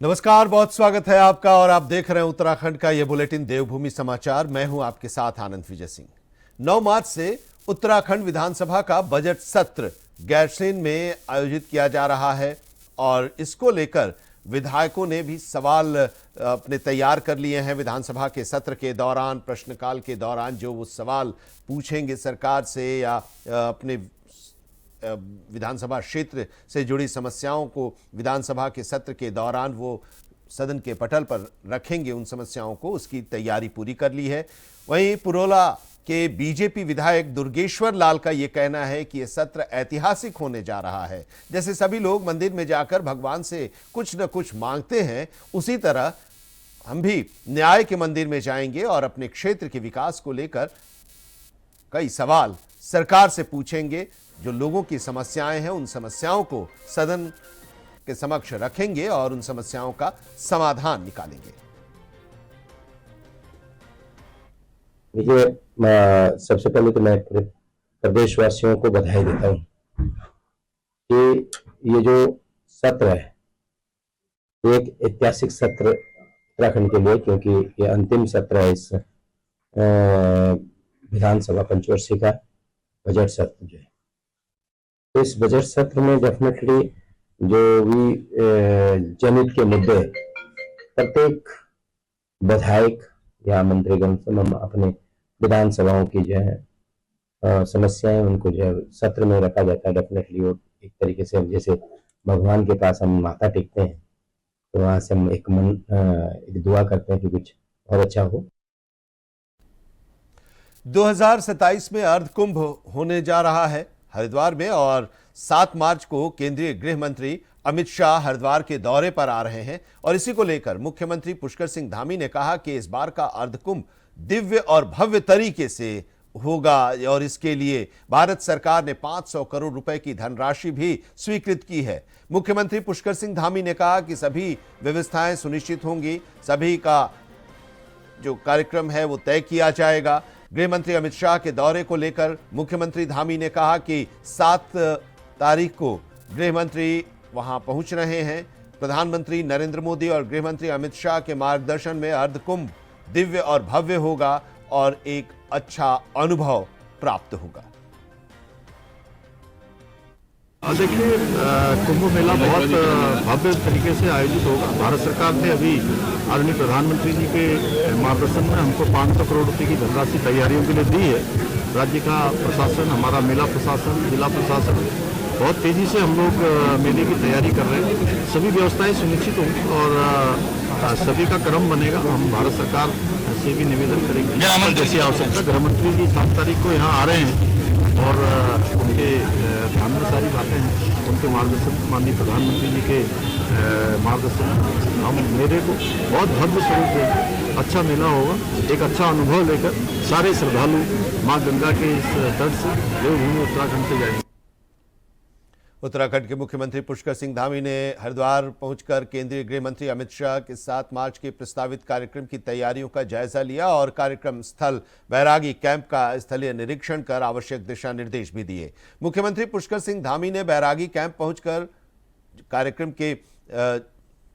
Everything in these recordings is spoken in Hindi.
नमस्कार, बहुत स्वागत है आपका और आप देख रहे हैं उत्तराखंड का यह बुलेटिन देवभूमि समाचार। मैं हूं आपके साथ आनंद विजय सिंह। 9 मार्च से उत्तराखंड विधानसभा का बजट सत्र गैरसैंण में आयोजित किया जा रहा है और इसको लेकर विधायकों ने भी सवाल अपने तैयार कर लिए हैं। विधानसभा के सत्र के दौरान, प्रश्नकाल के दौरान जो वो सवाल पूछेंगे सरकार से या अपने विधानसभा क्षेत्र से जुड़ी समस्याओं को विधानसभा के सत्र के दौरान वो सदन के पटल पर रखेंगे, उन समस्याओं को, उसकी तैयारी पूरी कर ली है। वहीं पुरोला के बीजेपी विधायक दुर्गेश्वर लाल का यह कहना है कि यह सत्र ऐतिहासिक होने जा रहा है। जैसे सभी लोग मंदिर में जाकर भगवान से कुछ न कुछ मांगते हैं, उसी तरह हम भी न्याय के मंदिर में जाएंगे और अपने क्षेत्र के विकास को लेकर कई सवाल सरकार से पूछेंगे। जो लोगों की समस्याएं हैं, उन समस्याओं को सदन के समक्ष रखेंगे और उन समस्याओं का समाधान निकालेंगे। देखिए, सबसे पहले तो मैं प्रदेशवासियों को बधाई देता हूँ कि ये जो सत्र है, एक ऐतिहासिक सत्र उत्तराखंड के लिए, क्योंकि ये अंतिम सत्र है इस विधानसभा पंचवर्षीय का बजट सत्र जो है। तो इस बजट सत्र में डेफिनेटली जो भी जनहित के मुद्दे प्रत्येक विधायक या मंत्रीगण से हम अपने विधानसभाओं की जो है समस्याएं, उनको जो है सत्र में रखा जाता है। डेफिनेटली वो एक तरीके से, जैसे भगवान के पास हम माथा टेकते हैं तो वहां से हम एक दुआ करते हैं कि कुछ और अच्छा हो। 2027 में अर्ध कुंभ होने जा रहा है हरिद्वार में और 7 मार्च को केंद्रीय गृह मंत्री अमित शाह हरिद्वार के दौरे पर आ रहे हैं और इसी को लेकर मुख्यमंत्री पुष्कर सिंह धामी ने कहा कि इस बार का अर्ध कुंभ दिव्य और भव्य तरीके से होगा और इसके लिए भारत सरकार ने 500 करोड़ रुपए की धनराशि भी स्वीकृत की है। मुख्यमंत्री पुष्कर सिंह धामी ने कहा कि सभी व्यवस्थाएं सुनिश्चित होंगी, सभी का जो कार्यक्रम है वो तय किया जाएगा। गृह मंत्री अमित शाह के दौरे को लेकर मुख्यमंत्री धामी ने कहा कि 7 तारीख को गृह मंत्री वहां पहुंच रहे हैं। प्रधानमंत्री नरेंद्र मोदी और गृह मंत्री अमित शाह के मार्गदर्शन में अर्ध कुंभ दिव्य और भव्य होगा और एक अच्छा अनुभव प्राप्त होगा। देखिए, कुंभ मेला बहुत भव्य तरीके से आयोजित होगा। भारत सरकार ने अभी आदरणीय प्रधानमंत्री जी के मार्गदर्शन में हमको 500 करोड़ रुपए की धनराशि तैयारियों के लिए दी है। राज्य का प्रशासन, हमारा मेला प्रशासन, जिला प्रशासन, बहुत तेजी से हम लोग मेले की तैयारी कर रहे हैं। सभी व्यवस्थाएं सुनिश्चित होंगी और सभी का क्रम बनेगा। हम भारत सरकार से भी निवेदन करेंगे जैसी आवश्यकता। गृह मंत्री जी 7 तारीख को यहाँ आ रहे हैं और उनके ध्यान में सारी बातें हैं। उनके मार्गदर्शन, माननीय प्रधानमंत्री जी के मार्गदर्शन हम मेले को बहुत भव्य स्वरूप देंगे। अच्छा मेला होगा, एक अच्छा अनुभव लेकर सारे श्रद्धालु माँ गंगा के इस तट से देवभूमि उत्तराखंड से जाएंगे। उत्तराखंड के मुख्यमंत्री पुष्कर सिंह धामी ने हरिद्वार पहुंचकर केंद्रीय गृह मंत्री अमित शाह के 7 मार्च के प्रस्तावित कार्यक्रम की तैयारियों का जायजा लिया और कार्यक्रम स्थल बैरागी कैंप का स्थलीय निरीक्षण कर आवश्यक दिशा निर्देश भी दिए। मुख्यमंत्री पुष्कर सिंह धामी ने बैरागी कैंप पहुंचकर कार्यक्रम के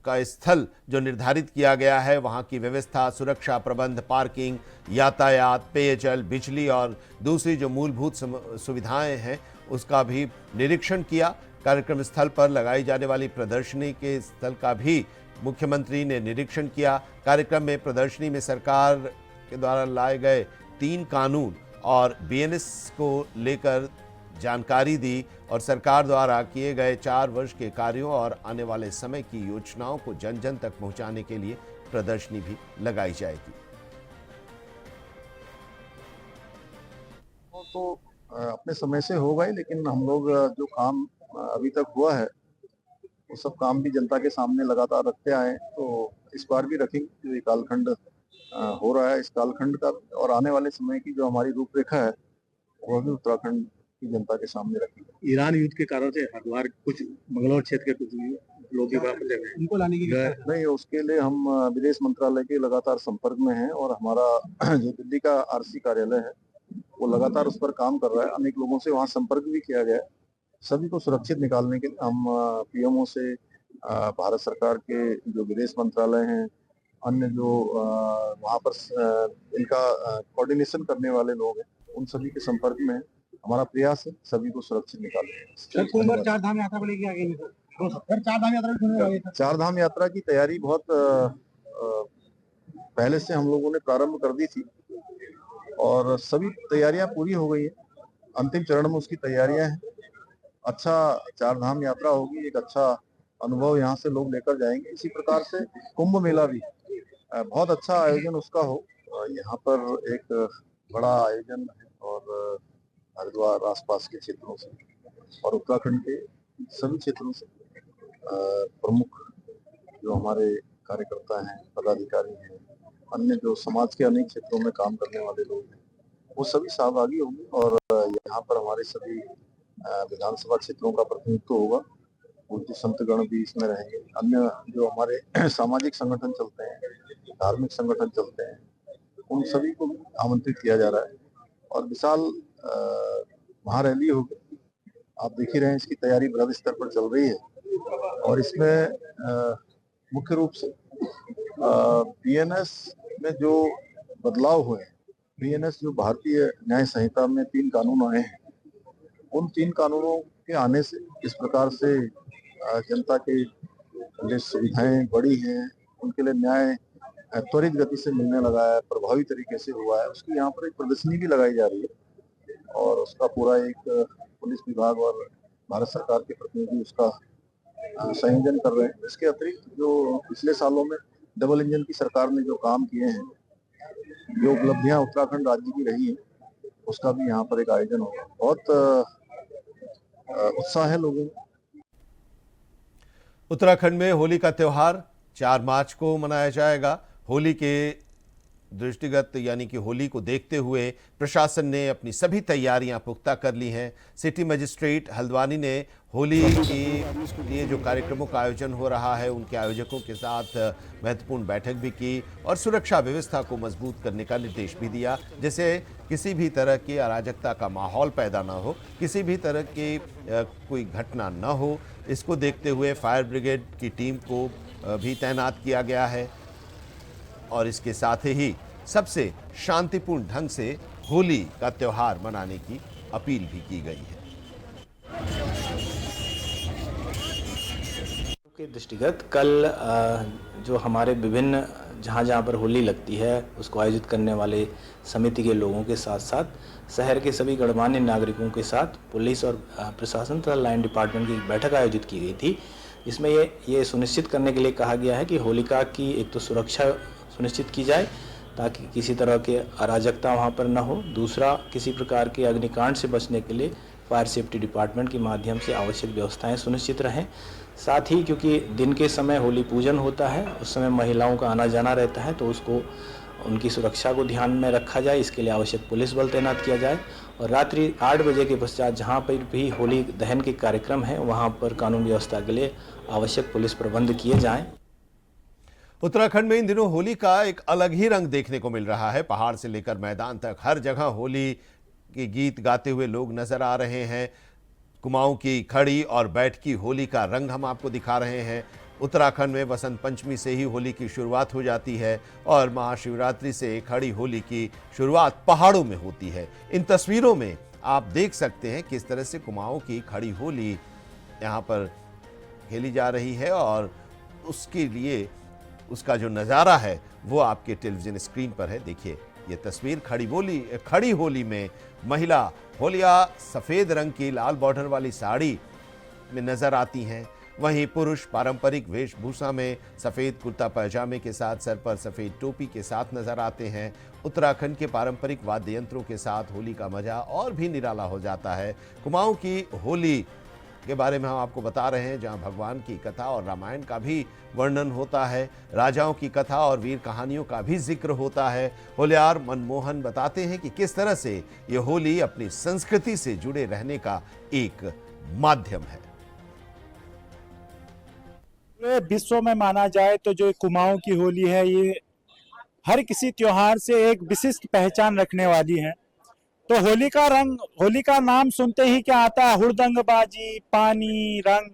का स्थल जो निर्धारित किया गया है, वहां की व्यवस्था, सुरक्षा प्रबंध, पार्किंग, यातायात, पेयजल, बिजली और दूसरी जो मूलभूत सुविधाएं हैं उसका भी निरीक्षण किया। कार्यक्रम स्थल पर लगाई जाने वाली प्रदर्शनी के स्थल का भी मुख्यमंत्री ने निरीक्षण किया। कार्यक्रम में प्रदर्शनी में सरकार के द्वारा लाए गए 3 कानून और बीएनएस को लेकर जानकारी दी और सरकार द्वारा किए गए 4 वर्ष के कार्यों और आने वाले समय की योजनाओं को जन जन तक पहुंचाने के लिए प्रदर्शनी भी लगाई जाएगी। तो अपने समय से होगा ही, लेकिन हम लोग जो काम अभी तक हुआ है वो सब काम भी जनता के सामने लगातार रखते आए, तो इस बार भी रखेंगे। जो ये कालखंड हो रहा है, इस कालखंड का और आने वाले समय की जो हमारी रूपरेखा है वो भी उत्तराखंड की जनता के सामने रखेंगे। ईरान युद्ध के कारण से हरिद्वार कुछ मंगलौर क्षेत्र के कुछ लोग उनको लाने की नहीं, उसके लिए हम विदेश मंत्रालय के लगातार संपर्क में हैं और हमारा जो दिल्ली का आरसी कार्यालय है वो लगातार उस पर काम कर रहा है। अनेक लोगों से वहाँ संपर्क भी किया गया है। सभी को सुरक्षित निकालने के लिए हम पीएमओ से भारत सरकार के जो विदेश मंत्रालय हैं, अन्य जो वहाँ पर इनका कोऑर्डिनेशन करने वाले लोग हैं, उन सभी के संपर्क में हैं। हमारा प्रयास है सभी को सुरक्षित निकालें। कुंभ चार धाम यात्रा को लेके आगे चार धाम यात्रा भी होने वाली है। चार धाम यात्रा की तैयारी बहुत पहले से हम लोगों ने प्रारंभ कर दी थी और सभी तैयारियां पूरी हो गई हैं। अंतिम चरण में उसकी तैयारियां हैं। अच्छा चार धाम यात्रा होगी, एक अच्छा अनुभव यहाँ से लोग लेकर जाएंगे। इसी प्रकार से कुंभ मेला भी बहुत अच्छा आयोजन उसका हो। यहाँ पर एक बड़ा आयोजन है और हरिद्वार आसपास के क्षेत्रों से और उत्तराखंड के सभी क्षेत्रों से प्रमुख जो हमारे कार्यकर्ता हैं, पदाधिकारी हैं, अन्य जो समाज के अनेक क्षेत्रों में काम करने वाले लोग हैं, वो सभी सहभागी होंगे और यहाँ पर हमारे सभी विधानसभा क्षेत्रों का प्रतिनिधित्व होगा। उनके संतगण भी इसमें रहेंगे। अन्य जो हमारे सामाजिक संगठन चलते हैं, धार्मिक संगठन चलते हैं, उन सभी को आमंत्रित किया जा रहा है और विशाल महारैली होगी। आप देख ही रहे हैं इसकी तैयारी बृहद स्तर पर चल रही है और इसमें मुख्य रूप से बीएनएस में जो बदलाव हुए, बीएनएस जो भारतीय न्याय संहिता में 3 कानून आए हैं, उन 3 कानूनों के आने से इस प्रकार से जनता के जो सुविधाएं बढ़ी हैं, उनके लिए न्याय त्वरित गति से मिलने लगा है, प्रभावी तरीके से हुआ है। उसकी यहाँ पर एक प्रदर्शनी भी लगाई जा रही है और उसका पूरा एक पुलिस विभाग और भारत सरकार के प्रतिनिधि उसका संयोजन कर रहे हैं। इसके अतिरिक्त जो पिछले सालों में डबल इंजन की सरकार ने जो काम किए हैं, जो उपलब्धियां उत्तराखंड राज्य की रही हैं, उसका भी यहाँ पर एक आयोजन होगा। बहुत उत्साह है लोगों में। उत्तराखंड में होली का त्यौहार 4 मार्च को मनाया जाएगा। होली के दृष्टिगत यानी कि होली को देखते हुए प्रशासन ने अपनी सभी तैयारियां पुख्ता कर ली हैं। सिटी मजिस्ट्रेट हल्द्वानी ने होली के लिए जो कार्यक्रमों का आयोजन हो रहा है उनके आयोजकों के साथ महत्वपूर्ण बैठक भी की और सुरक्षा व्यवस्था को मजबूत करने का निर्देश भी दिया, जिससे किसी भी तरह की अराजकता का माहौल पैदा ना हो, किसी भी तरह की कोई घटना न हो। इसको देखते हुए फायर ब्रिगेड की टीम को भी तैनात किया गया है और इसके साथ ही सबसे शांतिपूर्ण ढंग से होली का त्यौहार मनाने की अपील भी की गई है। के दृष्टिगत कल जो हमारे विभिन्न जहाँ पर होली लगती है उसको आयोजित करने वाले समिति के लोगों के साथ साथ शहर के सभी गणमान्य नागरिकों के साथ पुलिस और प्रशासन तथा लाइन डिपार्टमेंट की बैठक आयोजित की गई थी। इसमें ये सुनिश्चित करने के लिए कहा गया है कि होलिका की एक तो सुरक्षा सुनिश्चित की जाए ताकि किसी तरह के अराजकता वहाँ पर न हो। दूसरा, किसी प्रकार के अग्निकांड से बचने के लिए फायर सेफ्टी डिपार्टमेंट के माध्यम से आवश्यक व्यवस्थाएं सुनिश्चित रहें। साथ ही क्योंकि दिन के समय होली पूजन होता है, उस समय महिलाओं का आना जाना रहता है, तो उसको उनकी सुरक्षा को ध्यान में रखा जाए, इसके लिए आवश्यक पुलिस बल तैनात किया जाए और रात्रि 8 बजे के पश्चात जहाँ पर भी होली दहन के कार्यक्रम है वहाँ पर कानून व्यवस्था के लिए आवश्यक पुलिस प्रबंध किए जाएं। उत्तराखंड में इन दिनों होली का एक अलग ही रंग देखने को मिल रहा है। पहाड़ से लेकर मैदान तक हर जगह होली के गीत गाते हुए लोग नजर आ रहे हैं। कुमाऊं की खड़ी और बैठकी होली का रंग हम आपको दिखा रहे हैं। उत्तराखंड में वसंत पंचमी से ही होली की शुरुआत हो जाती है और महाशिवरात्रि से खड़ी होली की शुरुआत पहाड़ों में होती है। इन तस्वीरों में आप देख सकते हैं किस तरह से कुमाऊं की खड़ी होली यहाँ पर खेली जा रही है और उसके लिए उसका जो नज़ारा है वो आपके टेलीविजन स्क्रीन पर है। देखिए ये तस्वीर खड़ी होली में महिला होलिया सफ़ेद रंग की लाल बॉर्डर वाली साड़ी में नज़र आती हैं, वहीं पुरुष पारंपरिक वेशभूषा में सफ़ेद कुर्ता पैजामे के साथ सर पर सफ़ेद टोपी के साथ नज़र आते हैं। उत्तराखंड के पारंपरिक वाद्य यंत्रों के साथ होली का मजा और भी निराला हो जाता है। कुमाऊं की होली के बारे में हम आपको बता रहे हैं, जहां भगवान की कथा और रामायण का भी वर्णन होता है, राजाओं की कथा और वीर कहानियों का भी जिक्र होता है। होलियार मनमोहन बताते हैं कि किस तरह से ये होली अपनी संस्कृति से जुड़े रहने का एक माध्यम है। विश्व में माना जाए तो जो कुमाऊं की होली है ये हर किसी त्योहार से एक विशिष्ट पहचान रखने वाली है। तो होली का रंग, होली का नाम सुनते ही क्या आता है, हुड़दंगबाजी, पानी, रंग।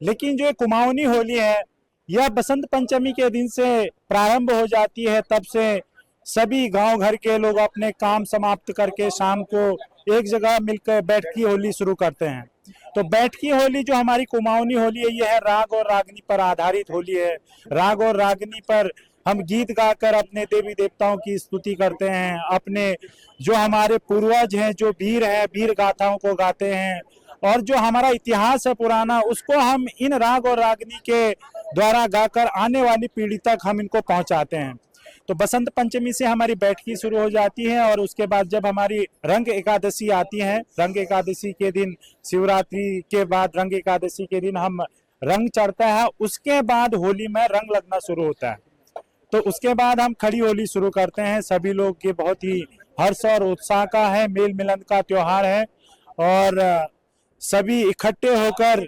लेकिन जो ये कुमाऊनी होली है यह बसंत पंचमी के दिन से प्रारंभ हो जाती है। तब से सभी गांव घर के लोग अपने काम समाप्त करके शाम को एक जगह मिलकर बैठकी होली शुरू करते हैं। तो बैठकी होली जो हमारी कुमाऊनी होली है, यह है राग और रागनी पर आधारित होली है। राग और रागनी पर हम गीत गाकर अपने देवी देवताओं की स्तुति करते हैं, अपने जो हमारे पूर्वज हैं, जो वीर हैं, वीर गाथाओं को गाते हैं, और जो हमारा इतिहास है पुराना, उसको हम इन राग और रागनी के द्वारा गाकर आने वाली पीढ़ी तक हम इनको पहुंचाते हैं। तो बसंत पंचमी से हमारी बैठकी शुरू हो जाती है, और उसके बाद जब हमारी रंग एकादशी आती है, रंग एकादशी के दिन, शिवरात्रि के बाद रंग एकादशी के दिन हम रंग चढ़ता है, उसके बाद होली में रंग लगना शुरू होता है। तो उसके बाद हम खड़ी होली शुरू करते हैं। सभी लोग ये बहुत ही हर्ष और उत्साह का है, मेल मिलन का त्योहार है, और सभी इकट्ठे होकर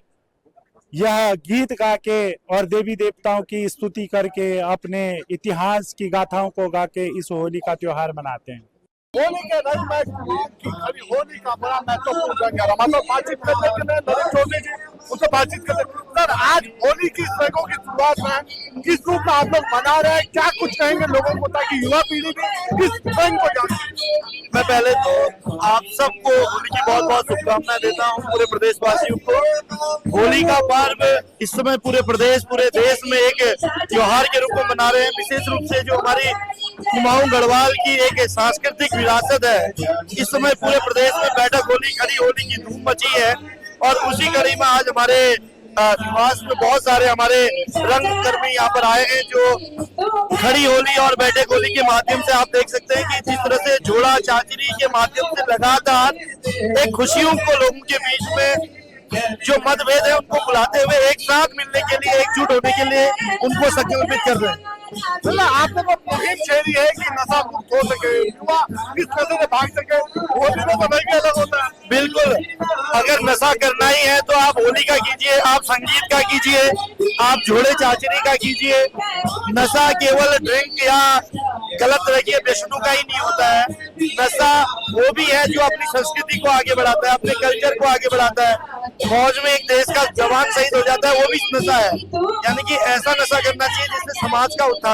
यह गीत गा के और देवी देवताओं की स्तुति करके अपने इतिहास की गाथाओं को गा के इस होली का त्योहार मनाते हैं। होली के रंग में की खड़ी होली का बड़ा महत्वपूर्ण रंग है। मतलब बातचीत करने के लिए नरेंद्र चौधरी जी उनसे बातचीत करते सर, आज होली की रंगों की शुरुआत में किस रूप में आप लोग मना रहे हैं, क्या कुछ कहेंगे लोगों को ताकि युवा पीढ़ी भी किस रंग को जाने? मैं पहले तो आप सबको होली की बहुत बहुत शुभकामनाएं देता हूं, पूरे प्रदेशवासियों को। होली का पर्व इस समय पूरे प्रदेश, पूरे देश में एक त्योहार के रूप में मना रहे हैं। विशेष रूप से जो हमारी कुमाऊं गढ़वाल की एक सांस्कृतिक विरासत है, इस समय पूरे प्रदेश में बैठक होली, खड़ी होली की धूम मची है। और उसी कड़ी में आज हमारे निवास में बहुत सारे हमारे रंग कर्मी यहाँ पर आए हैं, जो खड़ी होली और बैठक होली के माध्यम से आप देख सकते हैं कि जिस तरह से झोड़ा चाचरी के माध्यम से लगातार एक खुशियों को लोगों के बीच में जो मतभेद है उनको बुलाते हुए एक साथ मिलने के लिए, एकजुट होने के लिए उनको संकल्पित कर रहे हैं। आपने को मुहिम छेड़ी है कि नशा मुक्त हो सके, युवा किस नशे से भाग सके, होली का समय भी अलग होता है। बिल्कुल, अगर नशा करना ही है तो आप होली का कीजिए, आप संगीत का कीजिए, आप झोड़े चाचरी का कीजिए। नशा केवल ड्रिंक या गलत रखिए व्यसनों का ही नहीं होता है। नशा वो भी है जो अपनी संस्कृति को आगे बढ़ाता है, अपने कल्चर को आगे बढ़ाता है। फौज में एक देश का जवान शहीद हो जाता है, वो भी नशा है। यानी कि ऐसा नशा करना चाहिए जिससे समाज का उत्थान हो।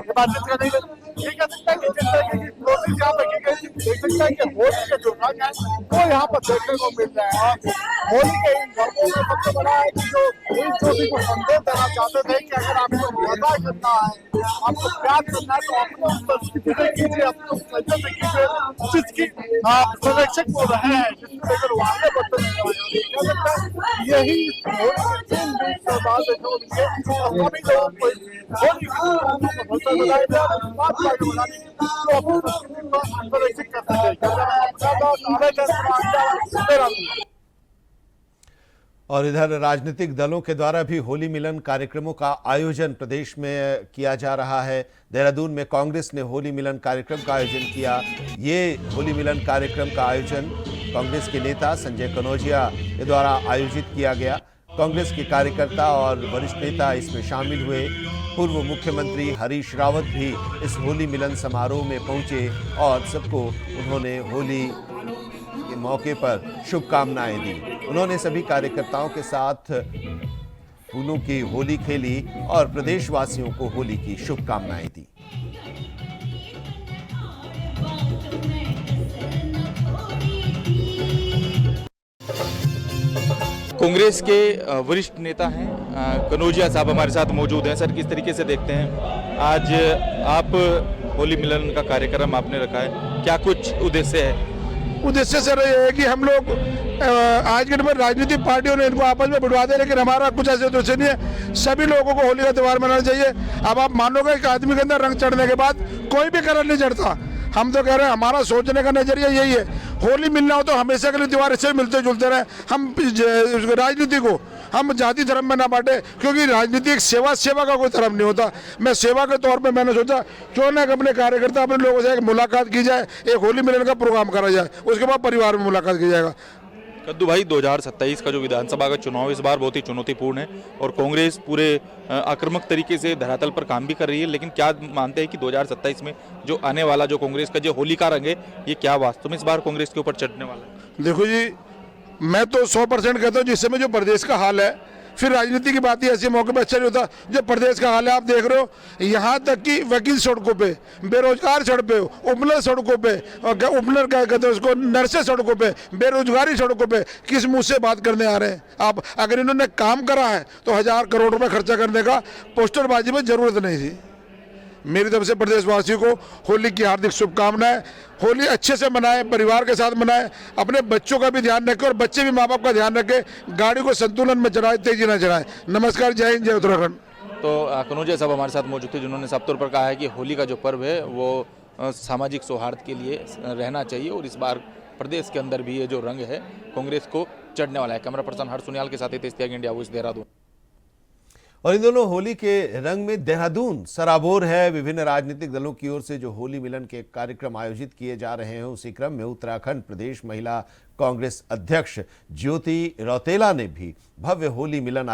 बातचीत करने के ये कह सकता है कि जिस तरह की कोशिश यहाँ पर की गई, देख सकता है कि होली के जो रंग है वो यहाँ पर देखने को मिल रहा है। और होली के इन रंगों में सबसे बड़ा है कि जो इन जोशी को संदेश देना चाहते थे कि अगर आपको मजा करना है, आपको प्यार करना है, तो अपने उस संस्कृति से कीजिए, अपने उस कल्चर से कीजिए जिसकी संरक्षक वो रहे हैं, जिसको लेकर वो आगे बढ़ते हैं। कह सकता है यही होली के 3 दिन के बाद देखने को मिले। सभी लोगों को होली की बधाई दे और इधर राजनीतिक दलों के द्वारा भी होली मिलन कार्यक्रमों का आयोजन प्रदेश में किया जा रहा है। देहरादून में कांग्रेस ने होली मिलन कार्यक्रम का आयोजन किया। ये होली मिलन कार्यक्रम का आयोजन कांग्रेस के नेता संजय कनौजिया के द्वारा आयोजित किया गया। कांग्रेस के कार्यकर्ता और वरिष्ठ नेता इसमें शामिल हुए। पूर्व मुख्यमंत्री हरीश रावत भी इस होली मिलन समारोह में पहुंचे और सबको उन्होंने होली के मौके पर शुभकामनाएं दी। उन्होंने सभी कार्यकर्ताओं के साथ फूलों की होली खेली और प्रदेशवासियों को होली की शुभकामनाएं दी। कांग्रेस के वरिष्ठ नेता हैं कनौजिया साहब हमारे साथ मौजूद हैं। सर, किस तरीके से देखते हैं आज आप होली मिलन का कार्यक्रम आपने रखा है, क्या कुछ उद्देश्य है? उद्देश्य सर ये है कि हम लोग आज के दिन में राजनीतिक पार्टियों ने इनको आपस में बिठवा दे, लेकिन हमारा कुछ ऐसे उद्देश्य नहीं है। सभी लोगों को होली का त्यौहार मनाना चाहिए। अब आप मानोगे कि आदमी के अंदर रंग चढ़ने के बाद कोई भी कलर नहीं चढ़ता। हम तो कह रहे हैं हमारा सोचने का नजरिया यही है, होली मिलना हो तो हमेशा के लिए त्यौहार इससे मिलते जुलते रहे। हम राजनीति को हम जाति धर्म में ना बांटे, क्योंकि राजनीति एक सेवा का कोई धर्म नहीं होता। मैं सेवा के तौर पे मैंने सोचा क्यों ना अपने कार्यकर्ता अपने लोगों से एक मुलाकात की जाए, एक होली मिलन का प्रोग्राम करा जाए, उसके बाद परिवार में मुलाकात की जाएगा। कद्दू भाई, 2027 का जो विधानसभा का चुनाव इस बार बहुत ही चुनौतीपूर्ण है और कांग्रेस पूरे आक्रामक तरीके से धरातल पर काम भी कर रही है, लेकिन क्या मानते हैं कि 2027 में जो आने वाला जो कांग्रेस का जो होली का रंग है, ये क्या वास्तव में इस बार कांग्रेस के ऊपर चढ़ने वाला है? देखो जी, मैं तो 100% कहता हूँ जिस समय जो प्रदेश का हाल है, फिर राजनीति की बात ही ऐसे मौके पर अच्छा नहीं होता। जो प्रदेश का हाल है आप देख रहे हो, यहाँ तक कि वकील सड़कों पे, बेरोजगार सड़क पे, उपनर सड़कों पे, उपनर क्या कहते हैं उसको, नर्सें सड़कों पे, बेरोजगारी सड़कों पे, किस मुंह से बात करने आ रहे हैं आप? अगर इन्होंने काम करा है तो 1000 करोड़ रुपए खर्चा करने का पोस्टरबाजी में जरूरत नहीं थी। मेरी तरफ से प्रदेशवासियों को होली की हार्दिक शुभकामनाएं। होली अच्छे से मनाएं, परिवार के साथ मनाएं, अपने बच्चों का भी ध्यान रखें और बच्चे भी माँ बाप का ध्यान रखें, गाड़ी को संतुलन में चलाएं, तेजी न चलाएं। नमस्कार, जय हिंद, जय उत्तराखंड। तो कनौजिया साहब हमारे साथ मौजूद थे, जिन्होंने साफ तौर पर कहा है कि होली का जो पर्व है वो सामाजिक सौहार्द के लिए रहना चाहिए और इस बार प्रदेश के अंदर भी ये जो रंग है कांग्रेस को चढ़ने वाला है। कैमरा पर्सन हर्ष सुनियाल के साथ हितेश त्यागी, इंडिया वॉइस, देहरादून। और इन दोनों होली के रंग में देहरादून सराबोर है। विभिन्न राजनीतिक दलों की ओर से जो होली मिलन के कार्यक्रम आयोजित किए जा रहे हैं, उसी क्रम में उत्तराखंड प्रदेश महिला कांग्रेस अध्यक्ष ज्योति रौतेला ने भी भव्य होली मिलन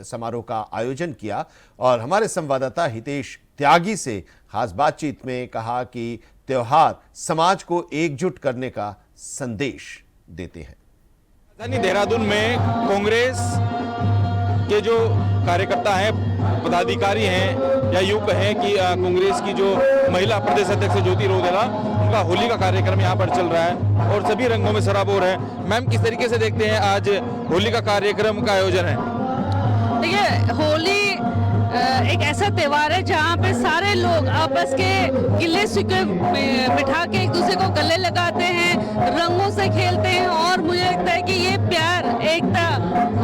समारोह का आयोजन किया और हमारे संवाददाता हितेश त्यागी से खास बातचीत में कहा कि त्योहार समाज को एकजुट करने का संदेश देते हैं। राजधानी देहरादून में कांग्रेस के जो कार्यकर्ता हैं, पदाधिकारी हैं या यूं कहें कि कांग्रेस की जो महिला प्रदेश अध्यक्ष ज्योति रौतेला, उनका होली का कार्यक्रम यहां पर चल रहा है और सभी रंगों में सराबोर है। मैम, किस तरीके से देखते हैं आज होली का कार्यक्रम का आयोजन है? देखिए, होली एक ऐसा त्योहार है जहाँ पे सारे लोग आपस के गिले शिकवे मिटा के एक दूसरे को गले लगाते हैं, रंगों से खेलते हैं और मुझे लगता है कि ये प्यार, एकता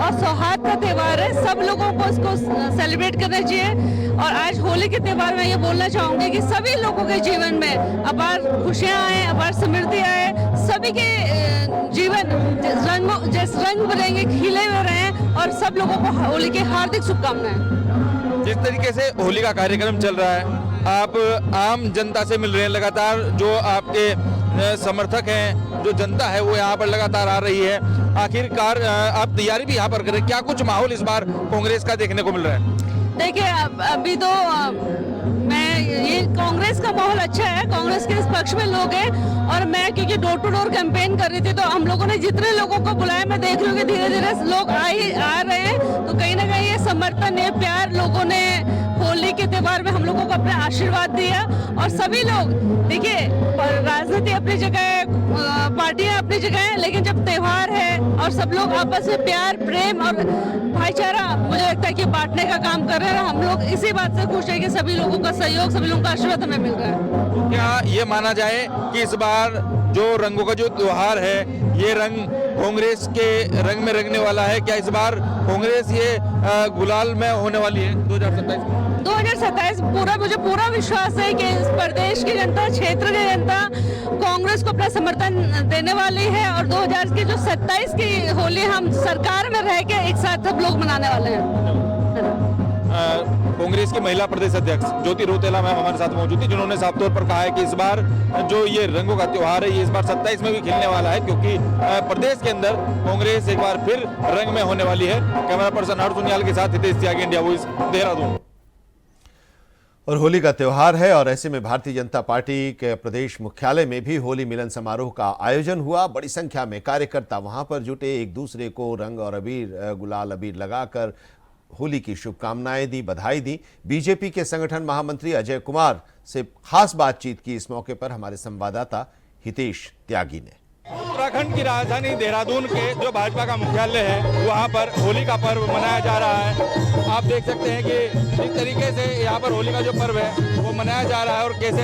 और सौहार्द का त्योहार है। सब लोगों को इसको सेलिब्रेट करना चाहिए और आज होली के त्योहार में ये बोलना चाहूँगी कि सभी लोगों के जीवन में अपार खुशियाँ आए, अपार समृद्धि आए, सभी के जीवन रंग बिरंगे खिले हुए रहें और सब लोगों को होली की हार्दिक शुभकामनाएं। जिस तरीके से होली का कार्यक्रम चल रहा है, आप आम जनता से मिल रहे हैं लगातार, जो आपके समर्थक हैं, जो जनता है वो यहाँ पर लगातार आ रही है। आखिरकार आप तैयारी भी यहाँ पर कर रहे हैं, क्या कुछ माहौल इस बार कांग्रेस का देखने को मिल रहा है? देखिए, अभी तो ये कांग्रेस का माहौल अच्छा है, कांग्रेस के इस पक्ष में लोग हैं और मैं क्योंकि डोर टू डोर कैंपेन कर रही थी तो हम लोगों ने जितने लोगों को बुलाया, मैं देख रही हूँ कि धीरे धीरे लोग आ रहे हैं, तो कहीं ना कहीं ये समर्थन है, प्यार, लोगों ने होली के त्योहार में हम लोगों को अपना आशीर्वाद दिया और सभी लोग, देखिए राजनीति अपनी जगह है, पार्टियां अपनी जगह है, लेकिन जब त्योहार है और सब लोग आपस में प्यार, प्रेम और भाईचारा मुझे लगता है कि बांटने का काम कर रहे हैं। हम लोग इसी बात से खुश है कि सभी लोगों का सहयोग, सभी लोगों का आशीर्वाद हमें मिल रहा है। क्या ये माना जाए कि इस बार जो रंगों का जो त्योहार है, ये रंग कांग्रेस के रंग में रंगने वाला है? क्या इस बार कांग्रेस ये गुलाल में होने वाली है 2027? मुझे पूरा विश्वास है कि इस प्रदेश की जनता, क्षेत्र की जनता कांग्रेस को अपना समर्थन देने वाली है और 2027 की होली हम सरकार में रह के एक साथ सब लोग मनाने वाले हैं। कांग्रेस की महिला प्रदेश अध्यक्ष ज्योति रौतेला मैम हमारे साथ मौजूद थी, जिन्होंने साफ तौर पर कहा है कि इस बार जो ये रंगों का त्योहार है, ये इस बार 27 में भी खिलने वाला है, क्योंकि प्रदेश के अंदर कांग्रेस एक बार फिर रंग में होने वाली है। कैमरा पर्सन हर्ष सुनियाल के साथ हितेश त्यागी, इंडिया वॉइस, देहरादून। और होली का त्योहार है और ऐसे में भारतीय जनता पार्टी के प्रदेश मुख्यालय में भी होली मिलन समारोह का आयोजन हुआ। बड़ी संख्या में कार्यकर्ता वहां पर जुटे, एक दूसरे को रंग और अबीर, गुलाल अबीर लगाकर होली की शुभकामनाएं दी, बधाई दी। बीजेपी के संगठन महामंत्री अजय कुमार से खास बातचीत की इस मौके पर हमारे संवाददाता हितेश त्यागी ने। उत्तराखंड की राजधानी देहरादून के जो भाजपा का मुख्यालय है, वहां पर होली का पर्व मनाया जा रहा है। आप देख सकते हैं कि जिस तरीके से यहाँ पर होली का जो पर्व है वो मनाया जा रहा है और कैसे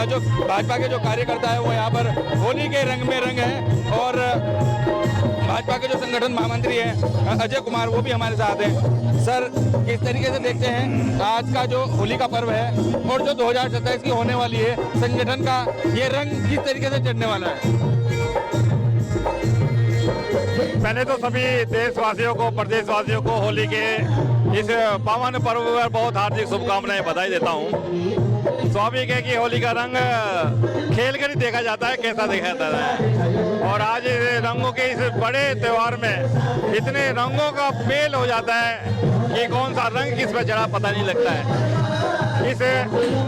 जो भाजपा के जो कार्यकर्ता है वो यहाँ पर होली के रंग में रंग है और भाजपा के जो संगठन महामंत्री हैं अजय कुमार, वो भी हमारे साथ हैं। सर, किस तरीके से देखते हैं आज का जो होली का पर्व है और जो 2027 की होने वाली है, संगठन का ये रंग किस तरीके से चढ़ने वाला है? पहले तो सभी देशवासियों को, प्रदेशवासियों को होली के इस पावन पर्व पर बहुत हार्दिक शुभकामनाएं, बधाई देता हूं। स्वाभाविक है कि होली का रंग खेल कर ही देखा जाता है, कैसा देखा जाता है, और आज रंगों के इस बड़े त्योहार में इतने रंगों का मेल हो जाता है कि कौन सा रंग किस पर चढ़ा पता नहीं लगता है। इस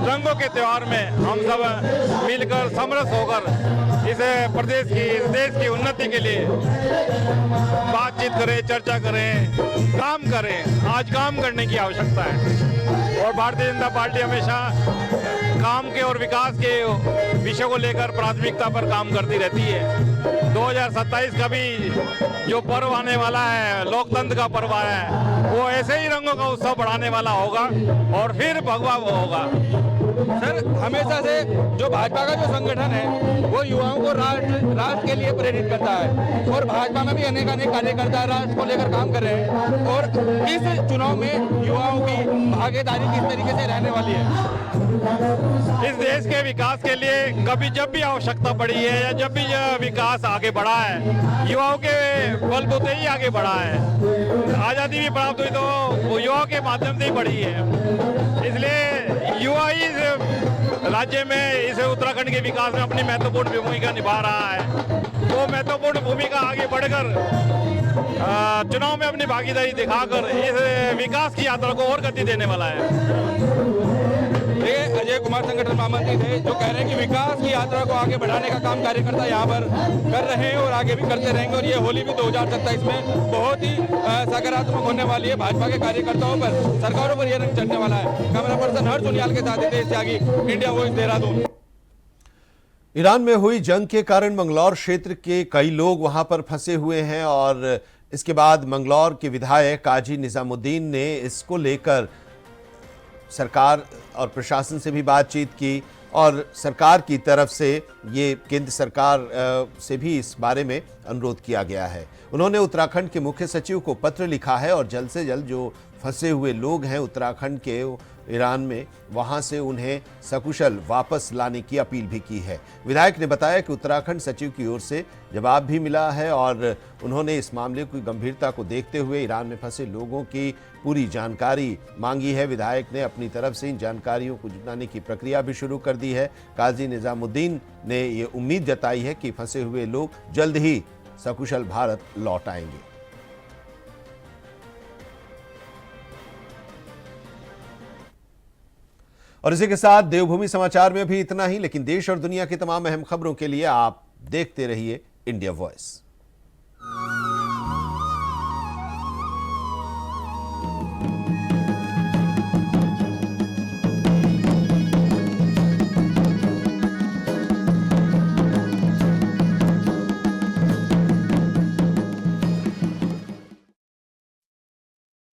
रंगों के त्योहार में हम सब मिलकर समरस होकर इस प्रदेश की, इस देश की उन्नति के लिए बातचीत करें, चर्चा करें, काम करें। आज काम करने की आवश्यकता है और भारतीय जनता पार्टी हमेशा काम के और विकास के विषय को लेकर प्राथमिकता पर काम करती रहती है। 2027 का भी जो पर्व आने वाला है, लोकतंत्र का पर्व है, वो ऐसे ही रंगों का उत्सव बढ़ाने वाला होगा और फिर भगवा होगा। सर, हमेशा से जो भाजपा का जो संगठन है वो युवाओं को राष्ट्र के लिए प्रेरित करता है और भाजपा में भी अनेक कार्यकर्ता राष्ट्र को लेकर काम कर रहे हैं। और इस चुनाव में युवाओं की भागीदारी किस तरीके से रहने वाली है? इस देश के विकास के लिए कभी जब भी आवश्यकता पड़ी है या जब भी यह विकास आगे बढ़ा है, युवाओं के बलबूते ही आगे बढ़ा है। आजादी भी प्राप्त हुई तो वो युवाओं के माध्यम से ही बढ़ी है। इसलिए युवा ही राज्य में, इस उत्तराखंड के विकास में अपनी महत्वपूर्ण भूमिका निभा रहा है। वो महत्वपूर्ण भूमिका आगे बढ़कर चुनाव में अपनी भागीदारी दिखाकर इस विकास की यात्रा को और गति देने वाला है। अजय कुमार संगठन महामंत्री थे जो कह रहे हैं कि विकास की यात्रा को आगे बढ़ाने का काम कार्यकर्ता यहाँ पर कर रहे हैं और आगे भी करते रहेंगे। और ये होली भी 2027 में बहुत ही सकारात्मक होने वाली है। भाजपा के कार्यकर्ताओं पर, सरकारों पर यह रंग चढ़ने वाला है। कैमरा पर्सन हर्ष सुनियाल के साथ हितेश त्यागी, इंडिया वॉइस, देहरादून। ईरान में हुई जंग के कारण मंगलौर क्षेत्र के कई लोग वहां पर फंसे हुए हैं और इसके बाद मंगलौर के विधायक काजी निजामुद्दीन ने इसको लेकर सरकार और प्रशासन से भी बातचीत की और सरकार की तरफ से ये केंद्र सरकार से भी इस बारे में अनुरोध किया गया है। उन्होंने उत्तराखंड के मुख्य सचिव को पत्र लिखा है और जल्द से जल्द जो फंसे हुए लोग हैं उत्तराखंड के ईरान में, वहां से उन्हें सकुशल वापस लाने की अपील भी की है। विधायक ने बताया कि उत्तराखंड सचिव की ओर से जवाब भी मिला है और उन्होंने इस मामले की गंभीरता को देखते हुए ईरान में फंसे लोगों की पूरी जानकारी मांगी है। विधायक ने अपनी तरफ से इन जानकारियों को जुटाने की प्रक्रिया भी शुरू कर दी है। काजी निजामुद्दीन ने ये उम्मीद जताई है कि फंसे हुए लोग जल्द ही सकुशल भारत लौट आएंगे। और इसी के साथ देवभूमि समाचार में भी इतना ही, लेकिन देश और दुनिया की तमाम अहम खबरों के लिए आप देखते रहिए इंडिया वॉइस।